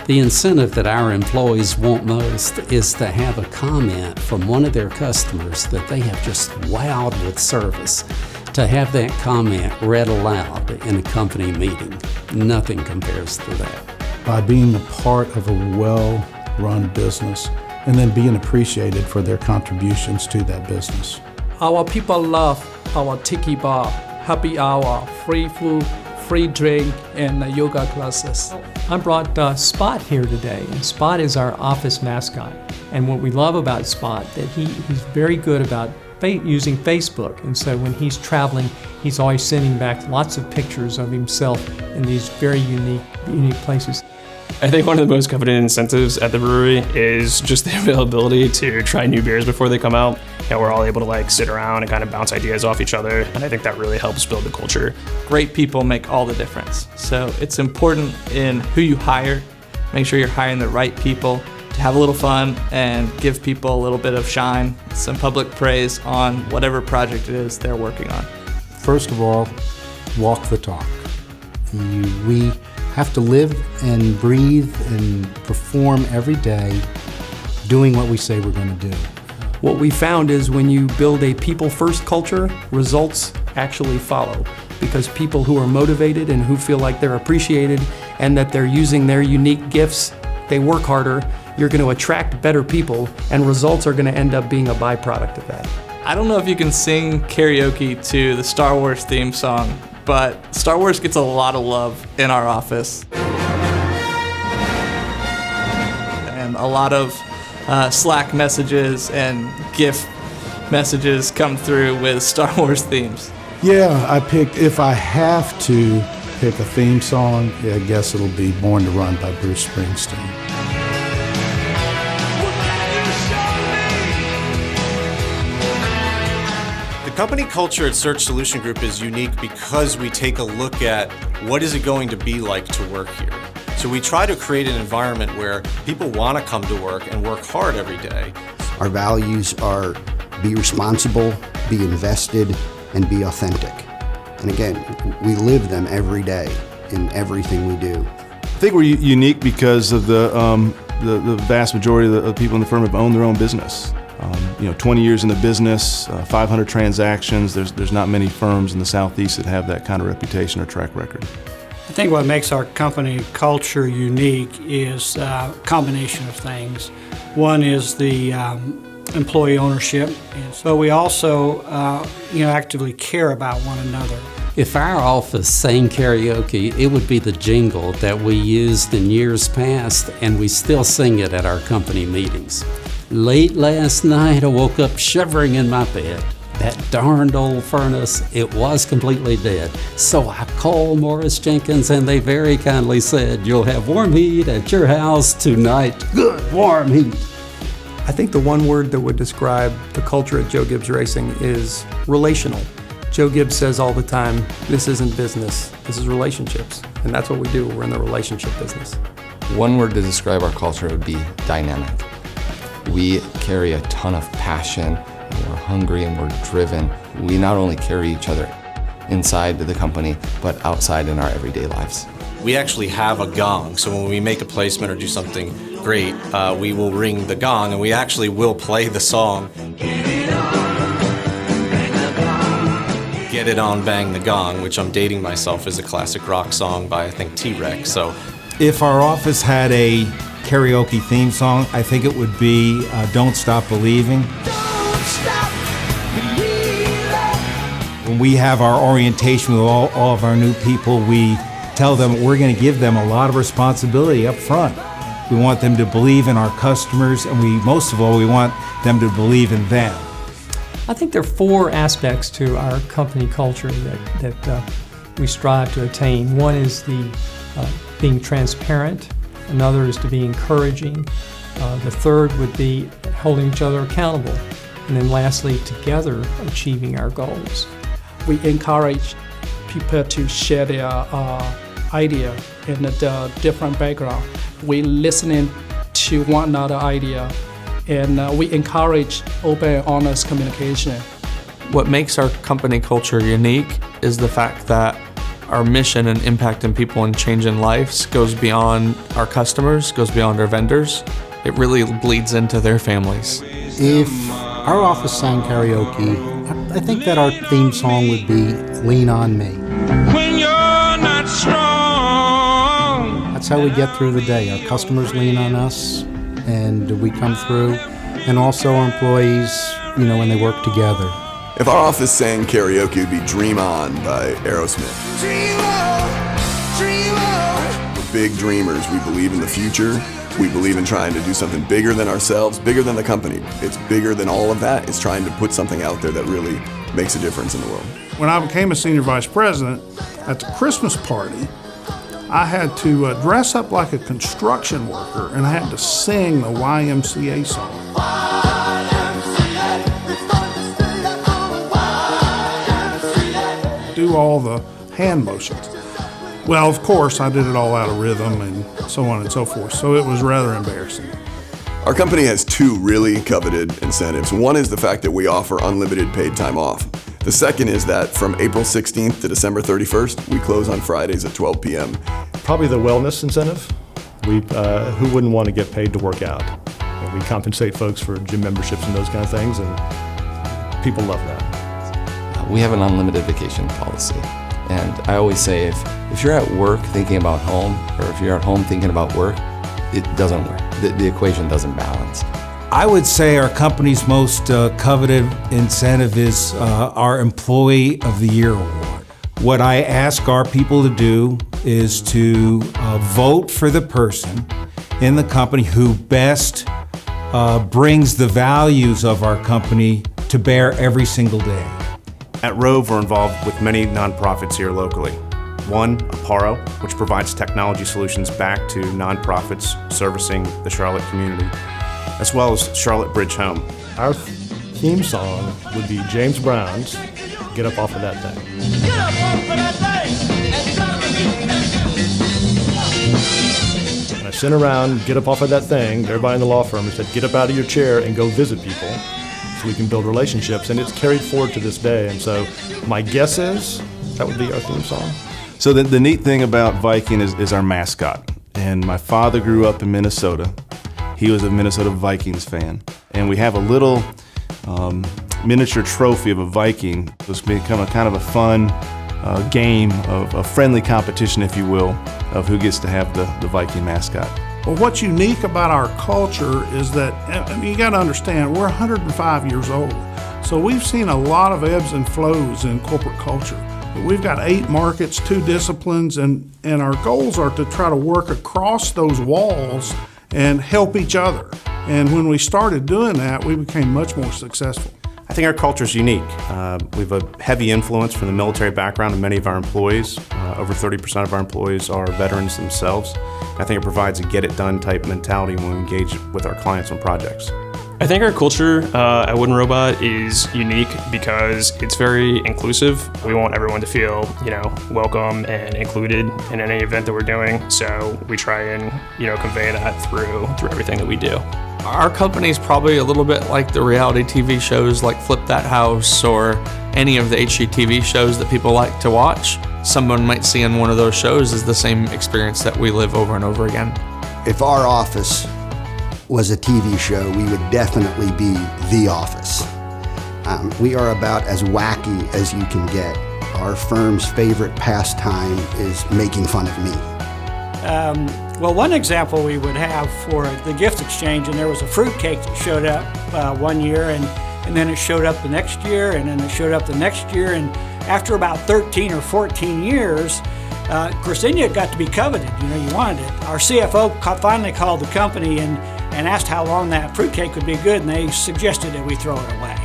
The incentive that our employees want most is to have a comment from one of their customers that they have just wowed with service. To have that comment read aloud in a company meeting, nothing compares to that. By being a part of a well-run business and then being appreciated for their contributions to that business. Our people love our tiki bar, happy hour, free food, free drink, and yoga classes. I brought Spot here today, and Spot is our office mascot. And what we love about Spot, that he's very good about using Facebook, and so when he's traveling, he's always sending back lots of pictures of himself in these very unique places. I think one of the most coveted incentives at the brewery is just the availability to try new beers before they come out. We're all able to sit around and kind of bounce ideas off each other, and I think that really helps build the culture. Great people make all the difference. So it's important in who you hire. Make sure you're hiring the right people to have a little fun and give people a little bit of shine, some public praise on whatever project it is they're working on. First of all, walk the talk. We have to live and breathe and perform every day doing what we say we're going to do. What we found is when you build a people-first culture, results actually follow. Because people who are motivated and who feel like they're appreciated and that they're using their unique gifts, they work harder, you're going to attract better people, and results are going to end up being a byproduct of that. I don't know if you can sing karaoke to the Star Wars theme song, but Star Wars gets a lot of love in our office. And a lot of Slack messages and GIF messages come through with Star Wars themes. Yeah, if I have to pick a theme song, I guess it'll be Born to Run by Bruce Springsteen. The company culture at Search Solution Group is unique because we take a look at what is it going to be like to work here. So we try to create an environment where people want to come to work and work hard every day. Our values are be responsible, be invested, and be authentic. And again, we live them every day in everything we do. I think we're unique because of the vast majority of the people in the firm have owned their own business. 20 years in the business, 500 transactions. There's not many firms in the Southeast that have that kind of reputation or track record. I think what makes our company culture unique is a combination of things. One is the employee ownership, but we also actively care about one another. If our office sang karaoke, it would be the jingle that we used in years past, and we still sing it at our company meetings. Late last night, I woke up shivering in my bed. That darned old furnace, it was completely dead. So I called Morris-Jenkins, and they very kindly said, "You'll have warm heat at your house tonight." Good warm heat. I think the one word that would describe the culture at Joe Gibbs Racing is relational. Joe Gibbs says all the time, this isn't business, this is relationships. And that's what we do, we're in the relationship business. One word to describe our culture would be dynamic. We carry a ton of passion, and we're hungry and we're driven. We not only carry each other inside the company, but outside in our everyday lives. We actually have a gong, so when we make a placement or do something great, we will ring the gong, and we actually will play the song. Get It On, Bang the Gong, which I'm dating myself, is a classic rock song by, I think, T-Rex. So, if our office had a karaoke theme song, I think it would be Don't Stop Believing. Don't stop believing. When we have our orientation with all of our new people, we tell them we're going to give them a lot of responsibility up front. We want them to believe in our customers, and most of all, we want them to believe in them. I think there are 4 aspects to our company culture that we strive to attain. One is the being transparent. Another is to be encouraging. The third would be holding each other accountable. And then lastly, together achieving our goals. We encourage people to share their idea in the different background. We listening to one another idea, and we encourage open and honest communication. What makes our company culture unique is the fact that our mission and impacting people and changing lives goes beyond our customers, goes beyond our vendors. It really bleeds into their families. If our office sang karaoke, I think that our theme song would be Lean on Me. When you're not strong. That's how we get through the day. Our customers lean on us, and we come through, and also our employees, when they work together. If our office sang karaoke, it would be Dream On by Aerosmith. Dream on, dream on. We're big dreamers. We believe in the future. We believe in trying to do something bigger than ourselves, bigger than the company. It's bigger than all of that. It's trying to put something out there that really makes a difference in the world. When I became a senior vice president, at the Christmas party, I had to dress up like a construction worker, and I had to sing the YMCA song. Do all the hand motions. Well, of course, I did it all out of rhythm and so on and so forth, so it was rather embarrassing. Our company has two really coveted incentives. One is the fact that we offer unlimited paid time off. The second is that from April 16th to December 31st, we close on Fridays at 12 p.m. Probably the wellness incentive. Who wouldn't want to get paid to work out? We compensate folks for gym memberships and those kind of things, and people love that. We have an unlimited vacation policy. And I always say, if you're at work thinking about home, or if you're at home thinking about work, it doesn't work. The equation doesn't balance. I would say our company's most coveted incentive is our Employee of the Year Award. What I ask our people to do is to vote for the person in the company who best brings the values of our company to bear every single day. At Rove, we're involved with many nonprofits here locally. One, Aparo, which provides technology solutions back to nonprofits servicing the Charlotte community, as well as Charlotte Bridge Home. Our theme song would be James Brown's Get Up Off of That Thing. Get up off of that thing. And I sent around, get up off of that thing, everybody in the law firm, and said, get up out of your chair and go visit people so we can build relationships. And it's carried forward to this day. And so my guess is that would be our theme song. So the neat thing about Viking is our mascot. And my father grew up in Minnesota. He was a Minnesota Vikings fan. And we have a little miniature trophy of a Viking. It's become a kind of a fun game of a friendly competition, if you will, of who gets to have the Viking mascot. Well, what's unique about our culture is that, you got to understand, we're 105 years old. So we've seen a lot of ebbs and flows in corporate culture. But we've got 8 markets, 2 disciplines, and our goals are to try to work across those walls and help each other. And when we started doing that, we became much more successful. I think our culture is unique. We have a heavy influence from the military background of many of our employees. Over 30% of our employees are veterans themselves. I think it provides a get-it-done type mentality when we engage with our clients on projects. I think our culture at Wooden Robot is unique because it's very inclusive. We want everyone to feel, welcome and included in any event that we're doing. So we try and, convey that through everything that we do. Our company is probably a little bit like the reality TV shows like Flip That House or any of the HGTV shows that people like to watch. Someone might see in one of those shows is the same experience that we live over and over again. If our office was a TV show, we would definitely be The Office. We are about as wacky as you can get. Our firm's favorite pastime is making fun of me. Well, one example we would have for the gift exchange, and there was a fruitcake that showed up one year, and then it showed up the next year, and then it showed up the next year, and after about 13 or 14 years, of course, then it got to be coveted. You wanted it. Our CFO finally called the company and asked how long that fruitcake would be good, and they suggested that we throw it away.